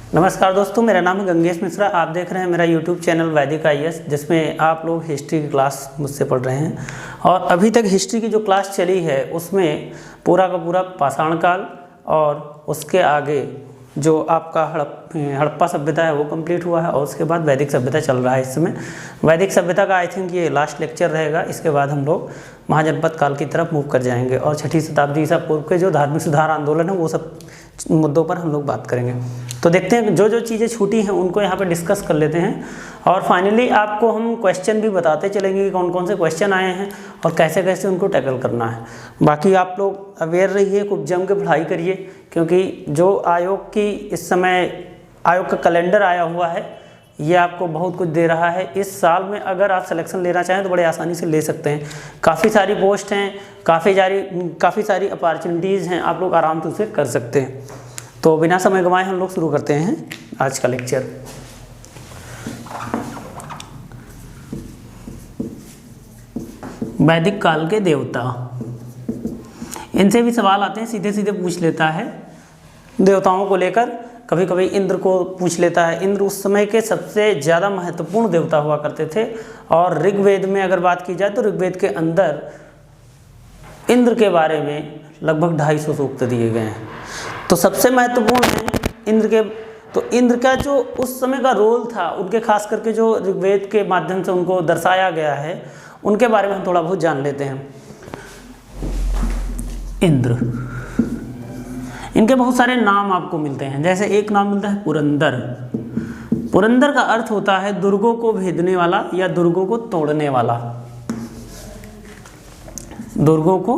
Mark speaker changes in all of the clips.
Speaker 1: नमस्कार दोस्तों, मेरा नाम है गंगेश मिश्रा। आप देख रहे हैं मेरा यूट्यूब चैनल वैदिक IAS, जिसमें आप लोग हिस्ट्री की क्लास मुझसे पढ़ रहे हैं। और अभी तक हिस्ट्री की जो क्लास चली है उसमें पूरा का पूरा पाषाण काल और उसके आगे जो आपका हड़प्पा सभ्यता है वो कंप्लीट हुआ है, और उसके बाद वैदिक सभ्यता चल रहा है इस समय। वैदिक सभ्यता का आई थिंक ये लास्ट लेक्चर रहेगा। इसके बाद हम लोग महाजनपद काल की तरफ मूव कर जाएंगे और 6ठी शताब्दी ईसा पूर्व के जो धार्मिक सुधार आंदोलन है वो सब मुद्दों पर हम लोग बात करेंगे। तो देखते हैं जो जो चीज़ें छूटी हैं उनको यहाँ पे डिस्कस कर लेते हैं, और फाइनली आपको हम क्वेश्चन भी बताते चलेंगे कि कौन कौन से क्वेश्चन आए हैं और कैसे कैसे उनको टैकल करना है। बाकी आप लोग अवेयर रहिए, खूब जम के पढ़ाई करिए, क्योंकि जो आयोग की इस समय आयोग का कैलेंडर आया हुआ है ये आपको बहुत कुछ दे रहा है। इस साल में अगर आप सिलेक्शन लेना चाहें तो बड़े आसानी से ले सकते हैं। काफ़ी सारी पोस्ट हैं, काफ़ी सारी अपॉर्चुनिटीज़ हैं, आप लोग आराम से उसे कर सकते हैं। तो बिना समय गंवाए हम लोग शुरू करते हैं आज का लेक्चर। वैदिक काल के देवता, इनसे भी सवाल आते हैं, सीधे सीधे पूछ लेता है देवताओं को लेकर। कभी कभी इंद्र को पूछ लेता है। इंद्र उस समय के सबसे ज़्यादा महत्वपूर्ण देवता हुआ करते थे, और ऋग्वेद में अगर बात की जाए तो ऋग्वेद के अंदर इंद्र के बारे में लगभग 250 सूक्त दिए गए हैं। तो सबसे महत्वपूर्ण है इंद्र के। तो इंद्र का जो उस समय का रोल था, उनके खास करके जो ऋग्वेद के माध्यम से उनको दर्शाया गया है, उनके बारे में हम थोड़ा बहुत जान लेते हैं। इंद्र, इनके बहुत सारे नाम आपको मिलते हैं। जैसे एक नाम मिलता है पुरंदर। पुरंदर का अर्थ होता है दुर्गों को भेदने वाला या दुर्गों को तोड़ने वाला। दुर्गों को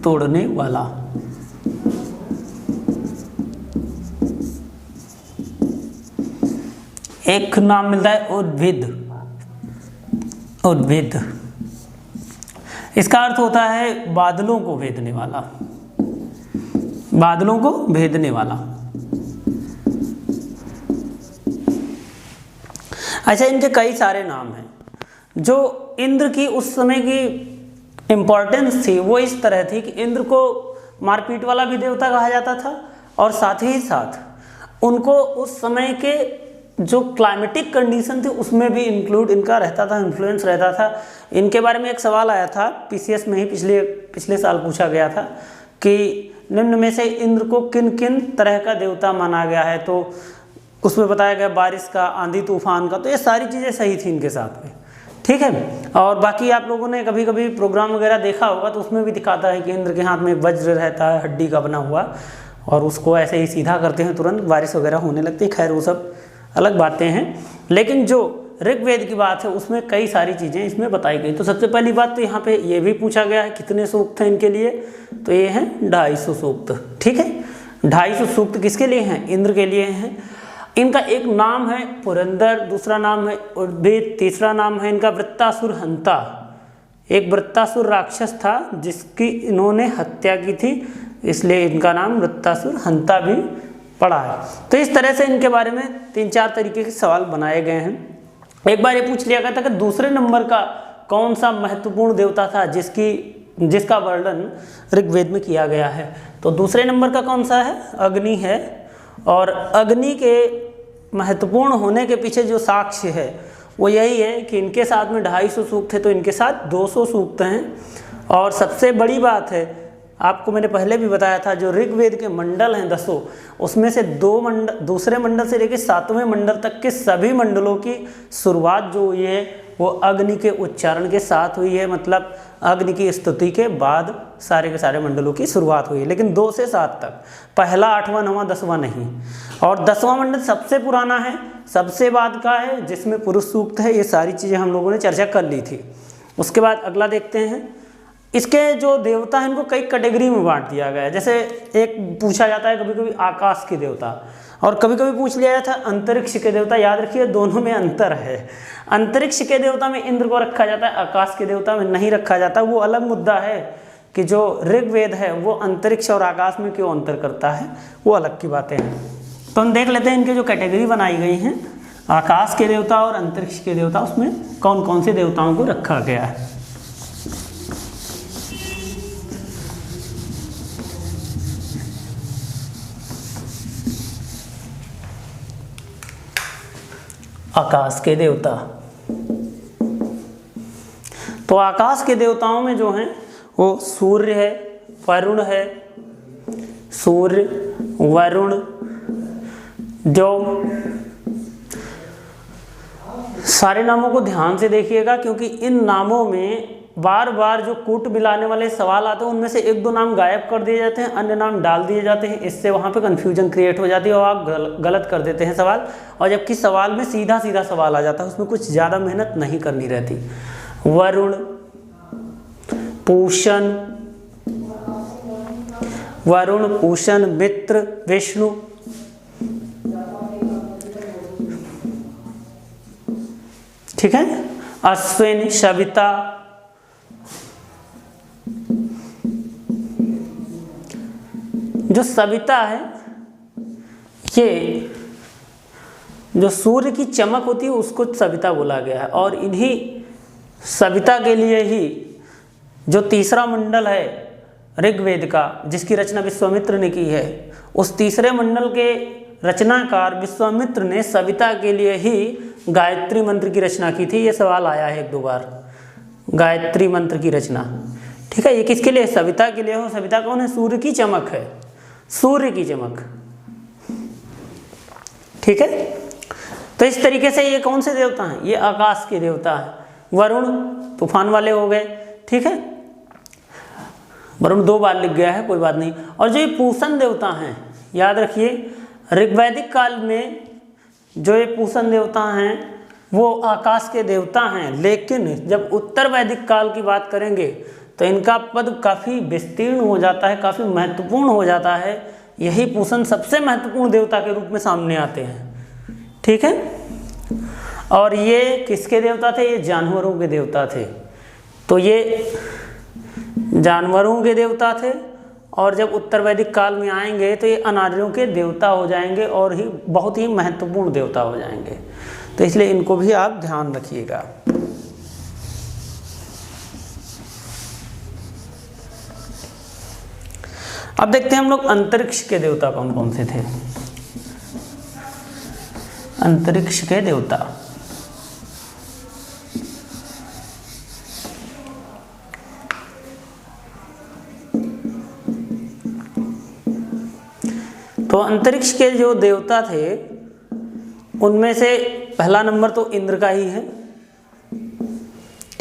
Speaker 1: तोड़ने वाला। एक नाम मिलता है उद्भिद। उद्भिद, इसका अर्थ होता है बादलों को भेदने वाला। बादलों को भेदने वाला। अच्छा, इनके कई सारे नाम हैं। जो इंद्र की उस समय की इम्पोर्टेंस थी वो इस तरह थी कि इंद्र को मारपीट वाला भी देवता कहा जाता था, और साथ ही साथ उनको उस समय के जो क्लाइमेटिक कंडीशन थी उसमें भी इंक्लूड इनका रहता था, इन्फ्लुएंस रहता था। इनके बारे में एक सवाल आया था PCS में ही पिछले साल पूछा गया था कि निम्न में से इंद्र को किन किन तरह का देवता माना गया है। तो उसमें बताया गया बारिश का, आंधी तूफान का। तो ये सारी चीज़ें सही थी इनके साथ में, ठीक है। और बाकी आप लोगों ने कभी कभी प्रोग्राम वगैरह देखा होगा तो उसमें भी दिखाता है कि इंद्र के हाथ में वज्र रहता है, हड्डी का बना हुआ, और उसको ऐसे ही सीधा करते हैं, तुरंत बारिश वगैरह होने लगती है। खैर वो सब अलग बातें हैं, लेकिन जो ऋग्वेद की बात है उसमें कई सारी चीज़ें इसमें बताई गई। तो सबसे पहली बात तो यहाँ पे ये भी पूछा गया है कितने सूक्त हैं इनके लिए, तो ये हैं 250 सूक्त, ठीक है। 250 सूक्त किसके लिए हैं? इंद्र के लिए हैं। इनका एक नाम है पुरंदर, दूसरा नाम है उद्भिद, तीसरा नाम है इनका वृत्तासुर हंता। एक वृत्तासुर राक्षस था जिसकी इन्होंने हत्या की थी, इसलिए इनका नाम वृत्तासुर हंता भी पड़ा है। तो इस तरह से इनके बारे में 3-4 तरीके के सवाल बनाए गए हैं। एक बार ये पूछ लिया गया था कि दूसरे नंबर का कौन सा महत्वपूर्ण देवता था जिसका वर्णन ऋग्वेद में किया गया है। तो दूसरे नंबर का कौन सा है? अग्नि है। और अग्नि के महत्वपूर्ण होने के पीछे जो साक्ष्य है वो यही है कि इनके साथ में 250 सूक्त थे, तो इनके साथ 200 सूक्त हैं। और सबसे बड़ी बात है, आपको मैंने पहले भी बताया था, जो ऋग्वेद के मंडल हैं 10, उसमें से 2 मंडल, दूसरे मंडल से लेकर 7वें मंडल तक के सभी मंडलों की शुरुआत जो हुई है वो अग्नि के उच्चारण के साथ हुई है। मतलब अग्नि की स्तुति के बाद सारे के सारे मंडलों की शुरुआत हुई है, लेकिन 2 से 7 तक, पहला 8वां 9वां 10वां नहीं। और 10वां मंडल सबसे पुराना है, सबसे बाद का है, जिसमें पुरुष सूक्त है। ये सारी चीज़ें हम लोगों ने चर्चा कर ली थी। उसके बाद अगला देखते हैं। इसके जो देवता हैं इनको कई कैटेगरी में बांट दिया गया है। जैसे एक पूछा जाता है कभी कभी आकाश के देवता, और कभी कभी पूछ लिया जाता है अंतरिक्ष के देवता। याद रखिए दोनों में अंतर है। अंतरिक्ष के देवता में इंद्र को रखा जाता है, आकाश के देवता में नहीं रखा जाता। वो अलग मुद्दा है कि जो ऋग्वेद है वो अंतरिक्ष और आकाश में क्यों अंतर करता है, वो अलग की बातें हैं। तो हम देख लेते हैं इनके जो कैटेगरी बनाई गई हैं, आकाश के देवता और अंतरिक्ष के देवता, उसमें कौन कौन से देवताओं को रखा गया है। आकाश के देवता। तो आकाश के देवताओं में जो हैं वो सूर्य है, वरुण है, सूर्य, वरुण, जो सारे नामों को ध्यान से देखिएगा, क्योंकि इन नामों में बार बार जो कूट मिलाने वाले सवाल आते हैं उनमें से एक दो नाम गायब कर दिए जाते हैं, अन्य नाम डाल दिए जाते हैं। इससे वहाँ पे कन्फ्यूजन क्रिएट हो जाती है और आप गलत कर देते हैं सवाल, और जबकि सवाल में सीधा सीधा सवाल आ जाता है, उसमें कुछ ज़्यादा मेहनत नहीं करनी रहती। वरुण, पूषण, वरुण, पूषण, मित्र, विष्णु, ठीक है, अश्विन, सविता, जो सविता है ये जो सूर्य की चमक होती है उसको सविता बोला गया है, और इन्हीं सविता के लिए ही जो तीसरा मंडल है ऋग्वेद का, जिसकी रचना विश्वामित्र ने की है, उस तीसरे मंडल के रचनाकार विश्वामित्र ने सविता के लिए ही गायत्री मंत्र की रचना की थी। ये सवाल आया है एक दो बार, गायत्री मंत्र की रचना, ठीक है। ये किसके लिए? सविता के लिए हो। सविता कौन है? सूर्य की चमक है, सूर्य की चमक, ठीक है। तो इस तरीके से ये कौन से देवता हैं? ये आकाश के देवता है। वरुण तूफान वाले हो गए, ठीक है, वरुण दो बार लिख गया है, कोई बात नहीं। और जो ये पूषण देवता हैं, याद रखिए ऋग्वैदिक काल में जो ये पूषण देवता हैं वो आकाश के देवता हैं, लेकिन जब उत्तर वैदिक काल की बात करेंगे तो इनका पद काफ़ी विस्तीर्ण हो जाता है, काफ़ी महत्वपूर्ण हो जाता है। यही पूषण सबसे महत्वपूर्ण देवता के रूप में सामने आते हैं, ठीक है। और ये किसके देवता थे? ये जानवरों के देवता थे। तो ये जानवरों के देवता थे, और जब उत्तर वैदिक काल में आएंगे तो ये अनार्यों के देवता हो जाएंगे और ही बहुत ही महत्वपूर्ण देवता हो जाएंगे। तो इसलिए इनको भी आप ध्यान रखिएगा। अब देखते हैं हम लोग अंतरिक्ष के देवता कौन कौन से थे। अंतरिक्ष के देवता, तो अंतरिक्ष के जो देवता थे उनमें से पहला नंबर तो इंद्र का ही है,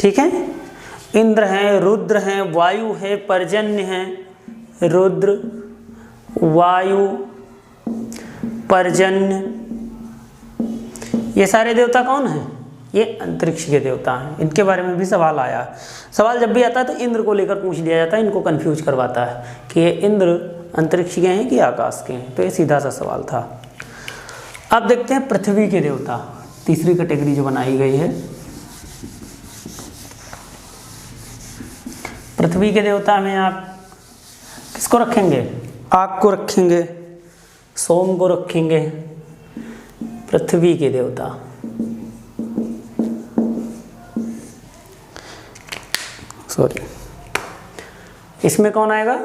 Speaker 1: ठीक है। इंद्र हैं, रुद्र हैं, वायु है, पर्जन्य है, रुद्र, वायु, पर्जन्य, ये सारे देवता कौन हैं? ये अंतरिक्ष के देवता हैं। इनके बारे में भी सवाल आया। सवाल जब भी आता है तो इंद्र को लेकर पूछ लिया जाता है, इनको कंफ्यूज करवाता है कि ये इंद्र अंतरिक्ष के हैं कि आकाश के हैं। तो ये सीधा सा सवाल था। अब देखते हैं पृथ्वी के देवता, तीसरी कैटेगरी जो बनाई गई है। पृथ्वी के देवता में आप किसको रखेंगे? आग को रखेंगे, सोम को रखेंगे, पृथ्वी के देवता। सॉरी, इसमें कौन आएगा?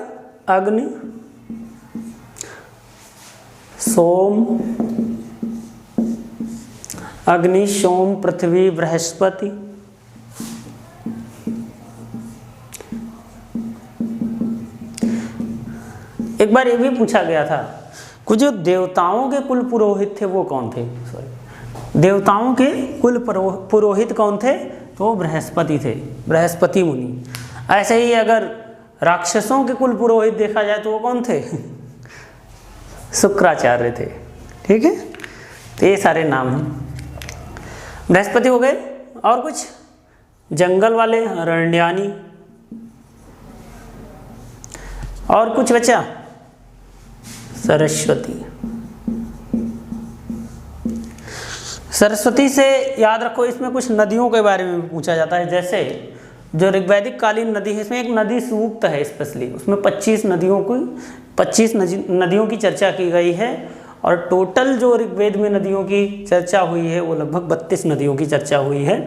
Speaker 1: अग्नि, सोम, अग्नि, सोम, पृथ्वी, बृहस्पति। एक बार ये भी पूछा गया था, कुछ जो देवताओं के कुल पुरोहित थे वो कौन थे? सॉरी, देवताओं के कुल पुरोहित कौन थे? तो बृहस्पति थे, बृहस्पति मुनि। ऐसे ही अगर राक्षसों के कुल पुरोहित देखा जाए तो वो कौन थे? शुक्राचार्य थे, ठीक है। तो ये सारे नाम हैं। बृहस्पति हो गए, और कुछ जंगल वाले रण्यानी, और कुछ बचा? सरस्वती। सरस्वती से याद रखो, इसमें कुछ नदियों के बारे में पूछा जाता है। जैसे जो ऋग्वैदिक कालीन नदी है, इसमें एक नदी सूक्त है स्पेशली, उसमें 25 नदियों की चर्चा की गई है। और टोटल जो ऋग्वेद में नदियों की चर्चा हुई है वो लगभग 32 नदियों की चर्चा हुई है।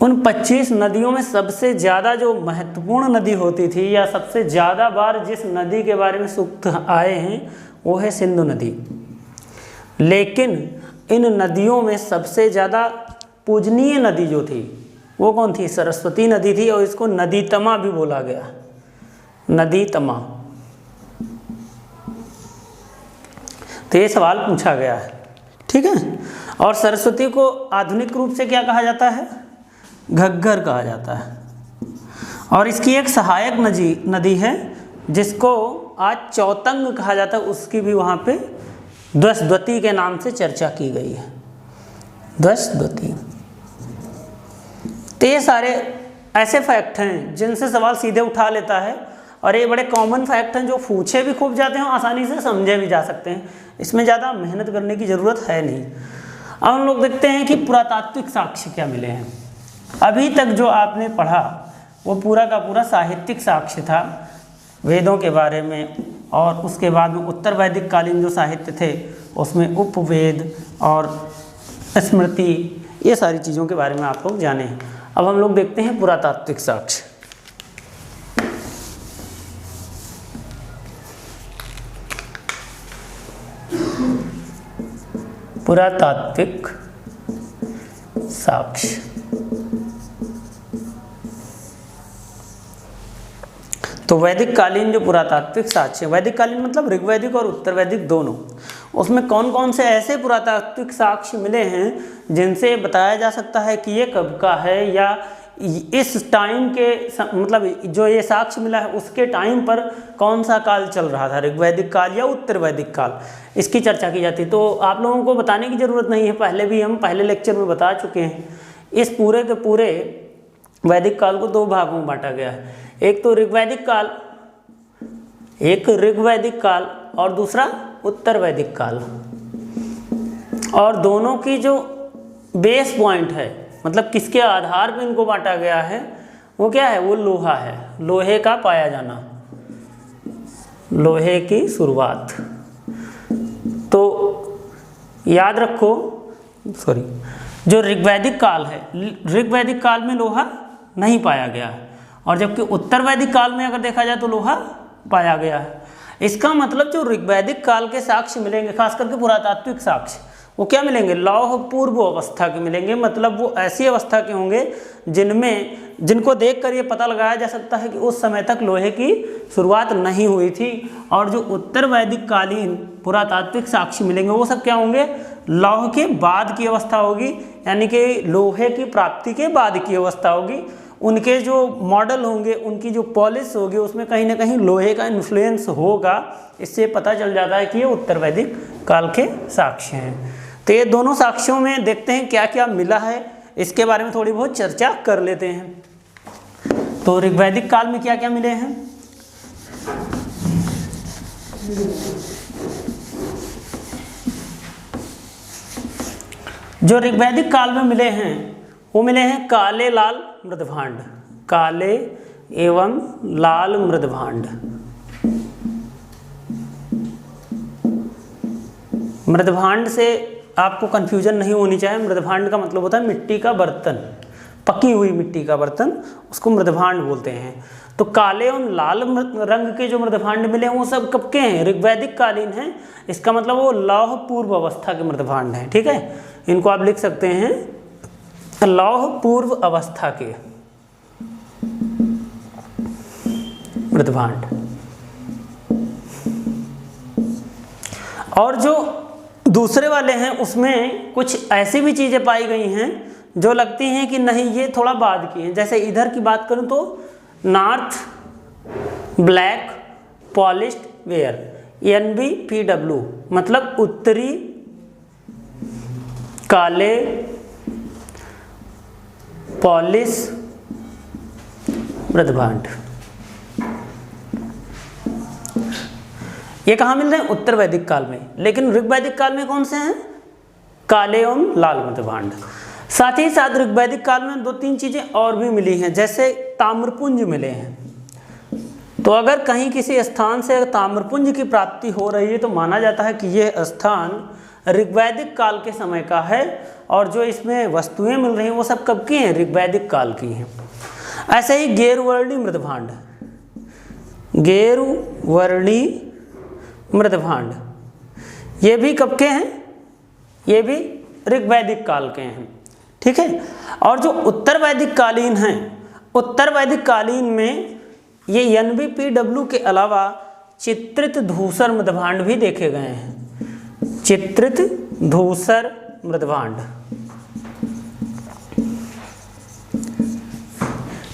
Speaker 1: उन 25 नदियों में सबसे ज़्यादा जो महत्वपूर्ण नदी होती थी, या सबसे ज़्यादा बार जिस नदी के बारे में सूक्त आए हैं, वो है सिंधु नदी। लेकिन इन नदियों में सबसे ज़्यादा पूजनीय नदी जो थी वो कौन थी? सरस्वती नदी थी, और इसको नदीतमा भी बोला गया, नदीतमा। तो ये सवाल पूछा गया है, ठीक है। और सरस्वती को आधुनिक रूप से क्या कहा जाता है? घग्गर कहा जाता है। और इसकी एक सहायक नदी है जिसको आज चौतंग कहा जाता है, उसकी भी वहाँ पे द्वसद्वती के नाम से चर्चा की गई है, द्वसद्वती। तो ये सारे ऐसे फैक्ट हैं जिनसे सवाल सीधे उठा लेता है, और ये बड़े कॉमन फैक्ट हैं जो पूछे भी खूब जाते हैं, आसानी से समझे भी जा सकते हैं, इसमें ज़्यादा मेहनत करने की ज़रूरत है नहीं। अब हम लोग देखते हैं कि पुरातात्विक साक्ष्य क्या मिले हैं। अभी तक जो आपने पढ़ा वो पूरा का पूरा साहित्यिक साक्ष्य था वेदों के बारे में, और उसके बाद में उत्तर वैदिक कालीन जो साहित्य थे उसमें उपवेद और स्मृति, ये सारी चीज़ों के बारे में आप लोग जाने हैं। अब हम लोग देखते हैं पुरातात्विक साक्ष्य। पुरातात्विक साक्ष्य तो वैदिक कालीन जो पुरातात्विक साक्ष्य, वैदिक कालीन मतलब ऋग्वैदिक और उत्तर वैदिक दोनों, उसमें कौन कौन से ऐसे पुरातात्विक साक्ष्य मिले हैं जिनसे बताया जा सकता है कि ये कब का है, या इस टाइम के मतलब जो ये साक्ष्य मिला है उसके टाइम पर कौन सा काल चल रहा था, ऋग्वैदिक काल या उत्तर वैदिक काल, इसकी चर्चा की जाती है। तो आप लोगों को बताने की ज़रूरत नहीं है, पहले भी हम पहले लेक्चर में बता चुके हैं। इस पूरे के पूरे वैदिक काल को दो भागों में बांटा गया है, एक तो ऋग्वैदिक काल, एक ऋग्वैदिक काल और दूसरा उत्तर वैदिक काल। और दोनों की जो बेस पॉइंट है, मतलब किसके आधार पर इनको बांटा गया है, वो क्या है? वो लोहा है, लोहे का पाया जाना, लोहे की शुरुआत। तो याद रखो, सॉरी, जो ऋग्वैदिक काल है, ऋग्वैदिक काल में लोहा नहीं पाया गया है, और जबकि उत्तर वैदिक काल में अगर देखा जाए तो लोहा पाया गया है। इसका मतलब जो ऋग्वैदिक काल के साक्ष्य मिलेंगे, खास करके पुरातात्विक साक्ष्य, वो क्या मिलेंगे? लौह पूर्व अवस्था के मिलेंगे, मतलब वो ऐसी अवस्था के होंगे जिनको देखकर ये पता लगाया जा सकता है कि उस समय तक लोहे की शुरुआत नहीं हुई थी। और जो उत्तर वैदिक कालीन पुरातात्विक साक्ष्य मिलेंगे वो सब क्या होंगे? लौह के बाद की अवस्था होगी, यानी कि लोहे की प्राप्ति के बाद की अवस्था होगी। उनके जो मॉडल होंगे, उनकी जो पॉलिश होगी, उसमें कहीं ना कहीं लोहे का इन्फ्लुएंस होगा। इससे पता चल जाता है कि ये उत्तर वैदिक काल के साक्ष्य हैं। तो ये दोनों साक्ष्यों में देखते हैं क्या क्या मिला है, इसके बारे में थोड़ी बहुत चर्चा कर लेते हैं। तो ऋग्वैदिक काल में क्या क्या मिले हैं? जो ऋग्वैदिक काल में मिले हैं वो मिले हैं काले लाल मृदभांड, काले एवं लाल मृदभांड। मृदभांड से आपको कंफ्यूजन नहीं होनी चाहिए। मृदभांड का मतलब होता है मिट्टी का बर्तन, पकी हुई मिट्टी का बर्तन, उसको मृदभांड बोलते हैं। तो काले और लाल रंग के जो मृदभांड मिले हैं वो सब कब के हैं? ऋग्वैदिक कालीन हैं। इसका मतलब वो लौह पूर्व अवस्था के मृदभांड हैं, ठीक है। इनको आप लिख सकते हैं लौह पूर्व अवस्था के मृदभांड। और जो दूसरे वाले हैं उसमें कुछ ऐसी भी चीज़ें पाई गई हैं जो लगती हैं कि नहीं ये थोड़ा बाद की हैं। जैसे इधर की बात करूं तो north black polished where, NBPW, मतलब उत्तरी काले पॉलिश मृदभांड। ये कहाँ मिल रहे हैं? उत्तर वैदिक काल में। लेकिन ऋग्वैदिक काल में कौन से हैं? काले एवं लाल मृदभांड। साथ ही साथ ऋग्वैदिक काल में दो तीन चीजें और भी मिली हैं, जैसे ताम्रपुंज मिले हैं। तो अगर कहीं किसी स्थान से ताम्रपुंज की प्राप्ति हो रही है तो माना जाता है कि यह स्थान ऋग्वैदिक काल के समय का है, और जो इसमें वस्तुएं मिल रही हैं वो सब कब की हैं? ऋग्वैदिक काल की हैं। ऐसे ही गेरुवर्णी मृदभांड, गेरुवर्णी मृदभांड, ये भी कब के हैं? ये भी ऋग वैदिक काल के हैं, ठीक है। और जो उत्तर वैदिक कालीन हैं, उत्तर वैदिक कालीन में ये NBPW के अलावा चित्रित धूसर मृदभांड भी देखे गए हैं, चित्रित धूसर मृदभांड।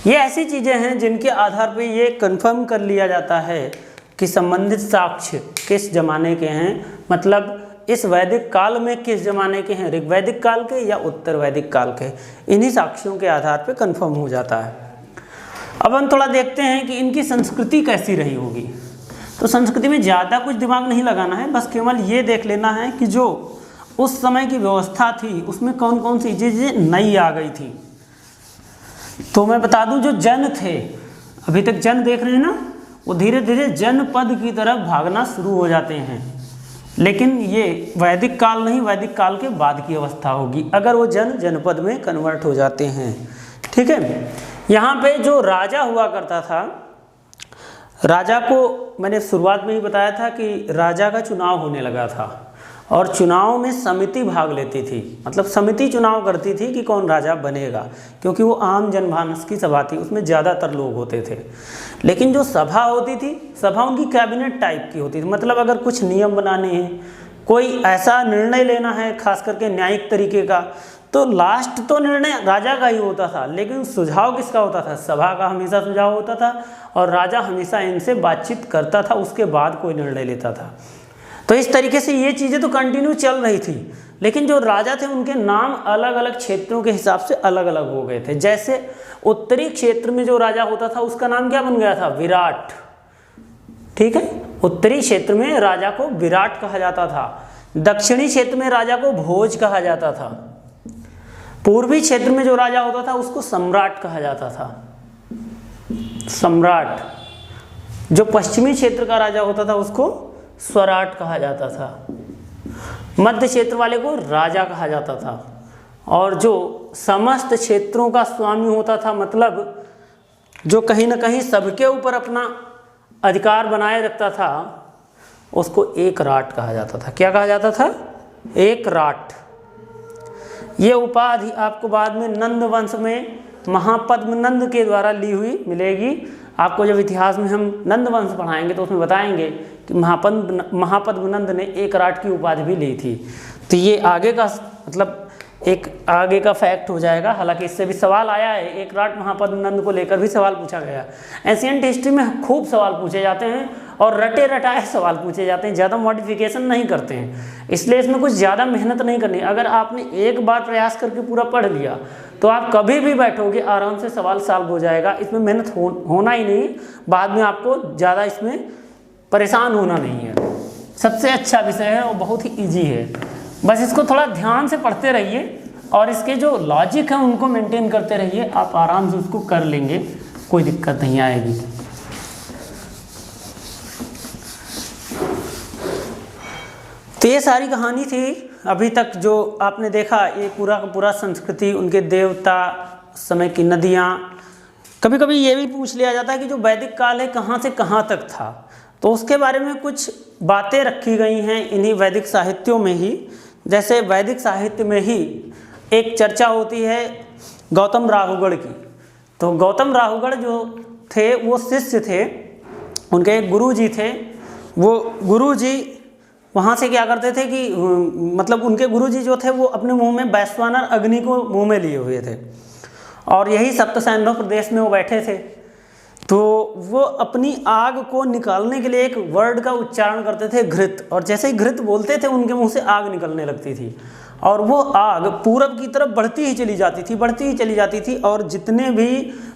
Speaker 1: ये ऐसी चीजें हैं जिनके आधार पर ये कंफर्म कर लिया जाता है कि संबंधित साक्ष्य किस जमाने के हैं, मतलब इस वैदिक काल में किस जमाने के हैं, ऋग वैदिक काल के या उत्तर वैदिक काल के। इन्हीं साक्ष्यों के आधार पर कंफर्म हो जाता है। अब हम थोड़ा देखते हैं कि इनकी संस्कृति कैसी रही होगी। तो संस्कृति में ज़्यादा कुछ दिमाग नहीं लगाना है, बस केवल ये देख लेना है कि जो उस समय की व्यवस्था थी उसमें कौन कौन सी चीज़ें नई आ गई थी। तो मैं बता दूं, जो जन थे, अभी तक जन देख रहे हैं ना, वो धीरे धीरे जनपद की तरफ भागना शुरू हो जाते हैं। लेकिन ये वैदिक काल नहीं, वैदिक काल के बाद की अवस्था होगी अगर वो जनपद में कन्वर्ट हो जाते हैं, ठीक है। यहाँ पे जो राजा हुआ करता था, राजा को मैंने शुरुआत में ही बताया था कि राजा का चुनाव होने लगा था और चुनाव में समिति भाग लेती थी, मतलब समिति चुनाव करती थी कि कौन राजा बनेगा, क्योंकि वो आम जनमानस की सभा थी, उसमें ज़्यादातर लोग होते थे। लेकिन जो सभा होती थी, सभा उनकी कैबिनेट टाइप की होती थी, मतलब अगर कुछ नियम बनाने हैं, कोई ऐसा निर्णय लेना है खास करके न्यायिक तरीके का, तो लास्ट तो निर्णय राजा का ही होता था, लेकिन सुझाव किसका होता था, सभा का हमेशा सुझाव होता था और राजा हमेशा इनसे बातचीत करता था, उसके बाद कोई निर्णय लेता था। तो इस तरीके से ये चीज़ें तो कंटिन्यू चल रही थी। लेकिन जो राजा थे उनके नाम अलग अलग क्षेत्रों के हिसाब से अलग अलग हो गए थे। जैसे उत्तरी क्षेत्र में जो राजा होता था उसका नाम क्या बन गया था, विराट, ठीक है। उत्तरी क्षेत्र में राजा को विराट कहा जाता था, दक्षिणी क्षेत्र में राजा को भोज कहा जाता था, पूर्वी क्षेत्र में जो राजा होता था उसको सम्राट कहा जाता था, सम्राट। जो पश्चिमी क्षेत्र का राजा होता था उसको स्वराट कहा जाता था, मध्य क्षेत्र वाले को राजा कहा जाता था, और जो समस्त क्षेत्रों का स्वामी होता था, मतलब जो कहीं ना कहीं सबके ऊपर अपना अधिकार बनाए रखता था, उसको एक राट कहा जाता था। क्या कहा जाता था, एक राट। ये उपाधि आपको बाद में नंद वंश में महापद्म नंद के द्वारा ली हुई मिलेगी। आपको जब इतिहास में हम नंद वंश पढ़ाएंगे तो उसमें बताएंगे कि महापद्म नंद ने एक राट की उपाधि भी ली थी। तो ये आगे का मतलब एक आगे का फैक्ट हो जाएगा। हालांकि इससे भी सवाल आया है, एक राट महापद्म नंद को लेकर भी सवाल पूछा गया। एशियंट हिस्ट्री में खूब सवाल पूछे जाते हैं और रटे रटाए सवाल पूछे जाते हैं, ज़्यादा मॉडिफिकेशन नहीं करते हैं, इसलिए इसमें कुछ ज़्यादा मेहनत नहीं करनी। अगर आपने एक बार प्रयास करके पूरा पढ़ लिया तो आप कभी भी बैठोगे आराम से सवाल सॉल्व हो जाएगा। इसमें मेहनत होना ही नहीं, बाद में आपको ज़्यादा इसमें परेशान होना नहीं है। सबसे अच्छा विषय है और बहुत ही ईजी है, बस इसको थोड़ा ध्यान से पढ़ते रहिए और इसके जो लॉजिक है उनको मेंटेन करते रहिए, आप आराम से उसको कर लेंगे, कोई दिक्कत नहीं आएगी। तो ये सारी कहानी थी अभी तक जो आपने देखा, ये पूरा का पूरा संस्कृति, उनके देवता, समय की नदियाँ। कभी कभी ये भी पूछ लिया जाता है कि जो वैदिक काल है कहाँ से कहाँ तक था, तो उसके बारे में कुछ बातें रखी गई हैं इन्हीं वैदिक साहित्यों में ही। जैसे वैदिक साहित्य में ही एक चर्चा होती है गौतम राहुगढ़ की। तो गौतम राहुगढ़ जो थे वो शिष्य थे, उनके एक गुरु जी थे। वो गुरु जी वहाँ से क्या करते थे कि मतलब उनके गुरु जी जो थे वो अपने मुंह में वैश्वानर अग्नि को मुंह में लिए हुए थे और यही सप्तसैंधव प्रदेश में वो बैठे थे। तो वो अपनी आग को निकालने के लिए एक वर्ड का उच्चारण करते थे, घृत, और जैसे ही घृत बोलते थे उनके मुंह से आग निकलने लगती थी और वो आग पूरब की तरफ बढ़ती ही चली जाती थी, बढ़ती ही चली जाती थी और जितने भी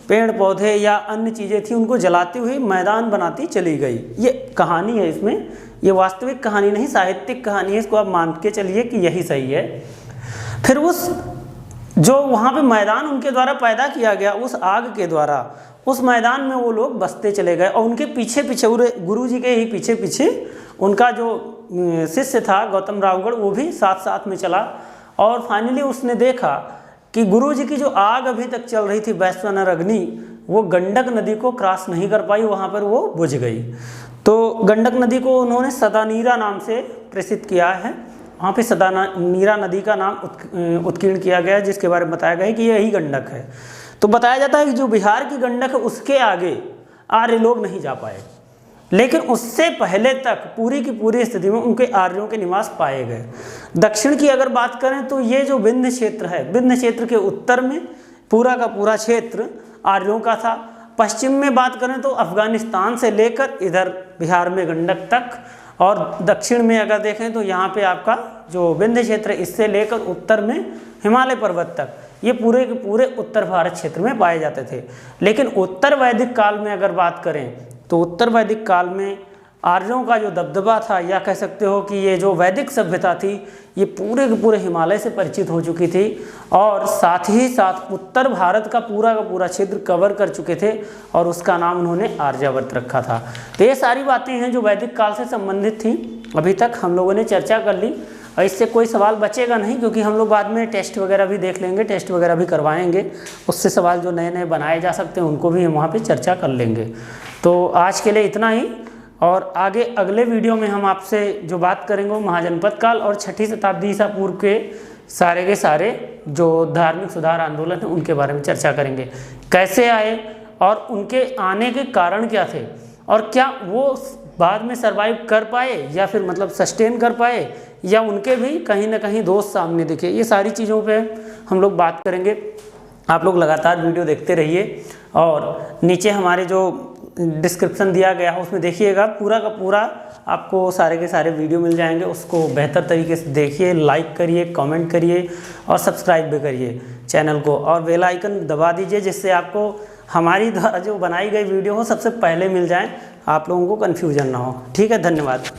Speaker 1: पेड़ पौधे या अन्य चीज़ें थी उनको जलाती हुई मैदान बनाती चली गई। ये कहानी है, इसमें ये वास्तविक कहानी नहीं, साहित्यिक कहानी है, इसको आप मान के चलिए कि यही सही है। फिर उस जो वहाँ पे मैदान उनके द्वारा पैदा किया गया, उस आग के द्वारा उस मैदान में वो लोग बसते चले गए और उनके पीछे पीछे गुरु जी के ही पीछे पीछे उनका जो शिष्य था गौतम राहुगढ़ वो भी साथ साथ में चला और फाइनली उसने देखा कि गुरु जी की जो आग अभी तक चल रही थी वैश्वानर अग्नि, वो गंडक नदी को क्रॉस नहीं कर पाई, वहाँ पर वो बुझ गई। तो गंडक नदी को उन्होंने सदानीरा नाम से प्रसिद्ध किया है वहाँ पे नीरा नदी का नाम उत्कीर्ण किया गया है, जिसके बारे में बताया गया है कि यही गंडक है। तो बताया जाता है कि जो बिहार की गंडक है उसके आगे आर्य लोग नहीं जा पाए, लेकिन उससे पहले तक पूरी की पूरी स्थिति में उनके आर्यों के निवास पाए गए। दक्षिण की अगर बात करें तो ये जो विंध्य क्षेत्र है, विंध्य क्षेत्र के उत्तर में पूरा का पूरा क्षेत्र आर्यों का था। पश्चिम में बात करें तो अफगानिस्तान से लेकर इधर बिहार में गंडक तक, और दक्षिण में अगर देखें तो यहाँ पे आपका जो विंध्य क्षेत्र है इससे लेकर उत्तर में हिमालय पर्वत तक, ये पूरे के पूरे उत्तर भारत क्षेत्र में पाए जाते थे। लेकिन उत्तर वैदिक काल में अगर बात करें तो उत्तर वैदिक काल में आर्यों का जो दबदबा था, या कह सकते हो कि ये जो वैदिक सभ्यता थी ये पूरे के पूरे हिमालय से परिचित हो चुकी थी, और साथ ही साथ उत्तर भारत का पूरा क्षेत्र कवर कर चुके थे, और उसका नाम उन्होंने आर्यावर्त रखा था। तो ये सारी बातें हैं जो वैदिक काल से संबंधित थी। अभी तक हम लोगों ने चर्चा कर ली, और इससे कोई सवाल बचेगा नहीं, क्योंकि हम लोग बाद में टेस्ट वगैरह भी देख लेंगे, टेस्ट वगैरह भी करवाएंगे, उससे सवाल जो नए नए बनाए जा सकते हैं उनको भी हम वहाँ पे चर्चा कर लेंगे। तो आज के लिए इतना ही, और आगे अगले वीडियो में हम आपसे जो बात करेंगे वो महाजनपद काल और 6ठी शताब्दी ईसा पूर्व के सारे जो धार्मिक सुधार आंदोलन है उनके बारे में चर्चा करेंगे, कैसे आए और उनके आने के कारण क्या थे, और क्या वो बाद में सरवाइव कर पाए या फिर मतलब सस्टेन कर पाए, या उनके भी कहीं ना कहीं दोष सामने दिखे। ये सारी चीज़ों पे हम लोग बात करेंगे। आप लोग लगातार वीडियो देखते रहिए, और नीचे हमारे जो डिस्क्रिप्शन दिया गया है उसमें देखिएगा, पूरा का पूरा आपको सारे के सारे वीडियो मिल जाएंगे। उसको बेहतर तरीके से देखिए, लाइक करिए, कमेंट करिए और सब्सक्राइब भी करिए चैनल को, और बेल आइकन दबा दीजिए, जिससे आपको हमारी द्वारा जो बनाई गई वीडियो हो सबसे पहले मिल जाए, आप लोगों को कन्फ्यूजन ना हो। ठीक है, धन्यवाद।